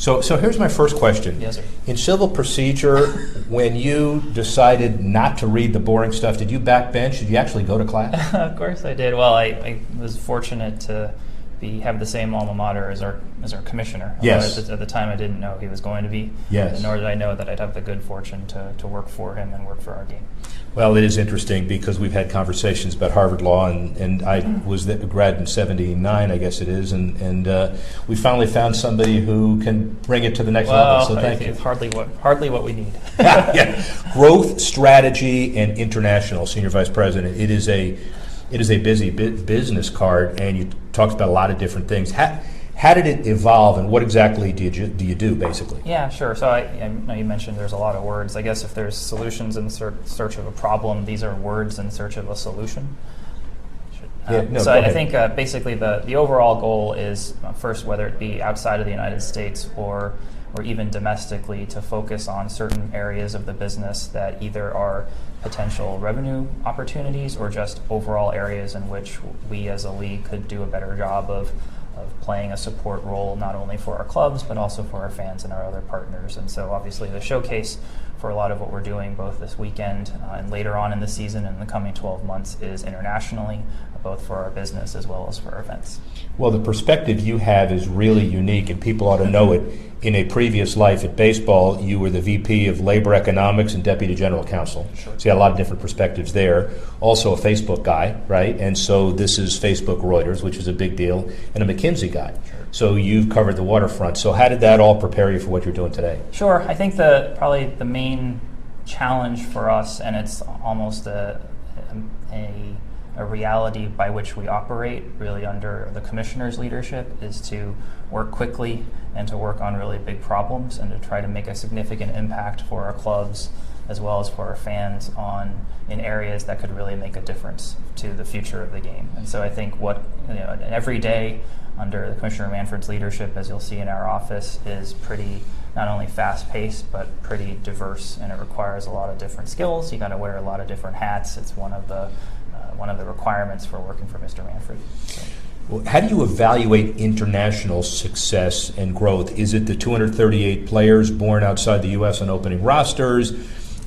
So here's my first question. Yes, sir. In civil procedure, when you decided not to read the boring stuff, did you backbench? Did you actually go to class? Of course I did. Well, I was fortunate to have the same alma mater as our commissioner. Yes. At the time, I didn't know he was going to be. Yes. Nor did I know that I'd have the good fortune to work for him and work for our game. Well, it is interesting because we've had conversations about Harvard Law, and I was a grad in '79, I guess it is, and we finally found somebody who can bring it to the next level. So thank you. It's hardly what we need. Yeah. Growth, strategy, and international. Senior Vice President. It is a busy business card, and you talked about a lot of different things. How did it evolve, and what exactly do you do, basically? Yeah, sure. So I know you mentioned there's a lot of words. I guess if there's solutions in search of a problem, these are words in search of a solution. I think basically the overall goal is, first, whether it be outside of the United States or even domestically, to focus on certain areas of the business that either are potential revenue opportunities or just overall areas in which we as a league could do a better job of playing a support role, not only for our clubs but also for our fans and our other partners. And so obviously the showcase for a lot of what we're doing both this weekend and later on in the season and in the coming 12 months is internationally, both for our business as well as for our events. Well, the perspective you have is really unique, and people ought to know it. In a previous life at baseball, you were the VP of Labor Economics and Deputy General Counsel. Sure. So you had a lot of different perspectives there. Also a Facebook guy, right? And so this is Facebook Reuters, which is a big deal, and a McKinsey guy. Sure. So you've covered the waterfront. So how did that all prepare you for what you're doing today? Sure. I think probably the main challenge for us, and it's almost a reality by which we operate really under the commissioner's leadership, is to work quickly and to work on really big problems and to try to make a significant impact for our clubs as well as for our fans in areas that could really make a difference to the future of the game. And so I think every day under the Commissioner Manfred's leadership, as you'll see in our office, is pretty not only fast-paced but pretty diverse, and it requires a lot of different skills. You got to wear a lot of different hats. It's one of the requirements for working for Mr. Manfred. So. Well, how do you evaluate international success and growth? Is it the 238 players born outside the U.S. on opening rosters?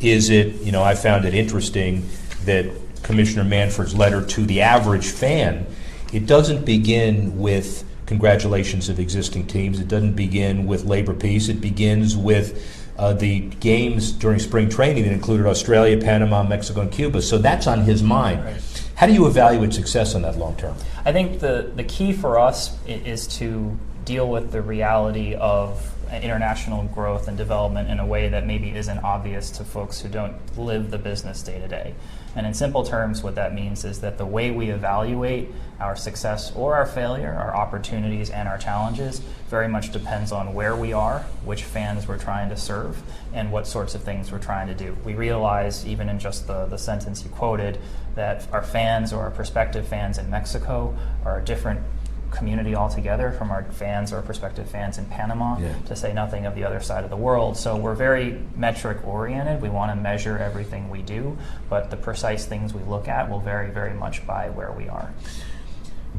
Is it, I found it interesting that Commissioner Manfred's letter to the average fan, it doesn't begin with congratulations of existing teams. It doesn't begin with labor peace. It begins with the games during spring training that included Australia, Panama, Mexico, and Cuba. So that's on his mind. Right. How do you evaluate success on that long term? I think the key for us is to deal with the reality of international growth and development in a way that maybe isn't obvious to folks who don't live the business day to day. And in simple terms, what that means is that the way we evaluate our success or our failure, our opportunities and our challenges, very much depends on where we are, which fans we're trying to serve, and what sorts of things we're trying to do. We realize, even in just the sentence you quoted, that our fans or our prospective fans in Mexico are a different community altogether from our fans or prospective fans in Panama, to say nothing of the other side of the world. So we're very metric oriented. We want to measure everything we do, but the precise things we look at will vary very much by where we are.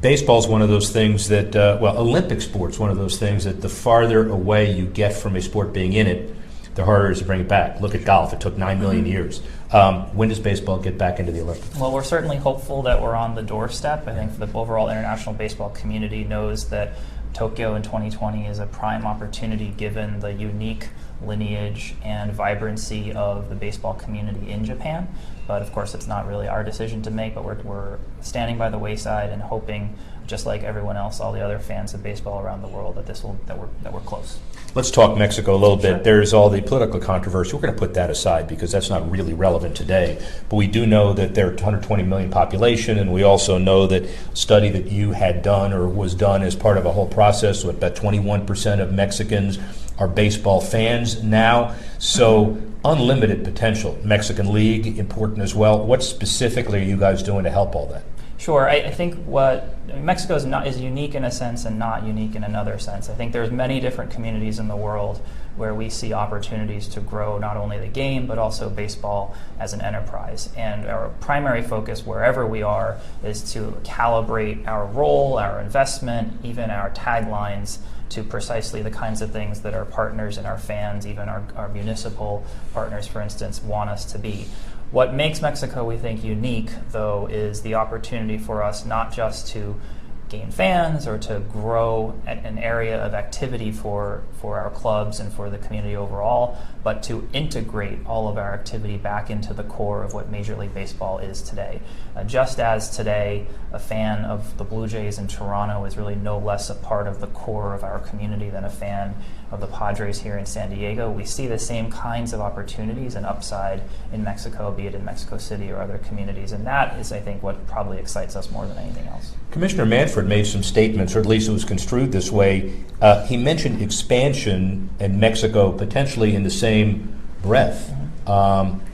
Baseball's one of those things that, Olympic sport's one of those things that the farther away you get from a sport being in it, the harder it is to bring it back. Look at golf. It took 9 million years. When does baseball get back into the Olympics? Well, we're certainly hopeful that we're on the doorstep. I think the overall international baseball community knows that Tokyo in 2020 is a prime opportunity given the unique lineage and vibrancy of the baseball community in Japan. But of course, it's not really our decision to make, but we're standing by the wayside and hoping, just like everyone else, all the other fans of baseball around the world, that we're close. Let's talk Mexico a little bit. Sure. There's all the political controversy. We're going to put that aside because that's not really relevant today. But we do know that they're 120 million population, and we also know that a study that you had done or was done as part of a whole process, so about 21% of Mexicans are baseball fans now. So unlimited potential. Mexican League, important as well. What specifically are you guys doing to help all that? Sure. I think Mexico is unique in a sense and not unique in another sense. I think there's many different communities in the world where we see opportunities to grow not only the game but also baseball as an enterprise. And our primary focus wherever we are is to calibrate our role, our investment, even our taglines to precisely the kinds of things that our partners and our fans, even our municipal partners, for instance, want us to be. What makes Mexico, we think, unique, though, is the opportunity for us not just to gain fans or to grow an area of activity for our clubs and for the community overall, but to integrate all of our activity back into the core of what Major League Baseball is today. Just as today a fan of the Blue Jays in Toronto is really no less a part of the core of our community than a fan of the Padres here in San Diego, we see the same kinds of opportunities and upside in Mexico, be it in Mexico City or other communities. And that is, I think, what probably excites us more than anything else. Commissioner Manfred made some statements, or at least it was construed this way. He mentioned expansion and Mexico potentially in the same breath.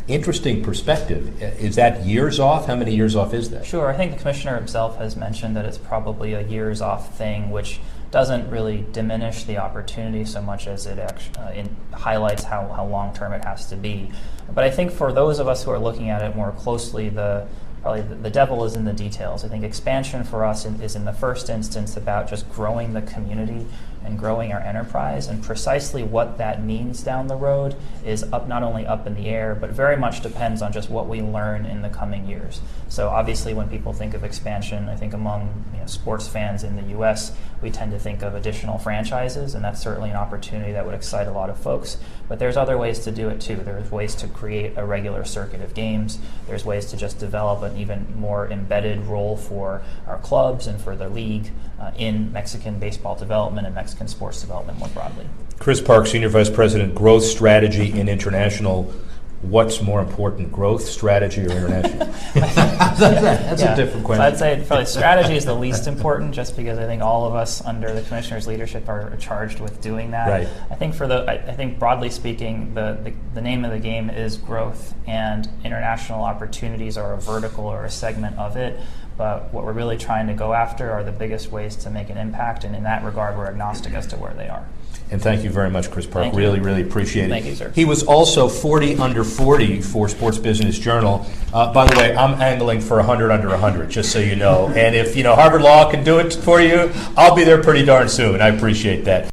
Interesting perspective. Is that years off? How many years off is that? Sure. I think the commissioner himself has mentioned that it's probably a years off thing, which doesn't really diminish the opportunity so much as it actually highlights how long-term it has to be. But I think for those of us who are looking at it more closely, probably the devil is in the details. I think expansion for us is in the first instance about just growing the community and growing our enterprise, and precisely what that means down the road is not only up in the air, but very much depends on just what we learn in the coming years. So obviously when people think of expansion, I think among sports fans in the U.S., we tend to think of additional franchises, and that's certainly an opportunity that would excite a lot of folks. But there's other ways to do it too. There's ways to create a regular circuit of games. There's ways to just develop an even more embedded role for our clubs and for the league in Mexican baseball development and Mexican sports development more broadly. Chris Park, Senior Vice President, Growth Strategy in International. What's more important, growth strategy or international? That's a different question. I'd say probably strategy is the least important, just because I think all of us under the commissioner's leadership are charged with doing that. Right. I think broadly speaking, the name of the game is growth, and international opportunities are a vertical or a segment of it. But what we're really trying to go after are the biggest ways to make an impact, and in that regard, we're agnostic as to where they are. And thank you very much, Chris Park. Thank you. Really appreciate it. Thank you, sir. He was also 40 under 40 for Sports Business Journal. By the way, I'm angling for 100 under 100, just so you know. And if Harvard Law can do it for you, I'll be there pretty darn soon. I appreciate that.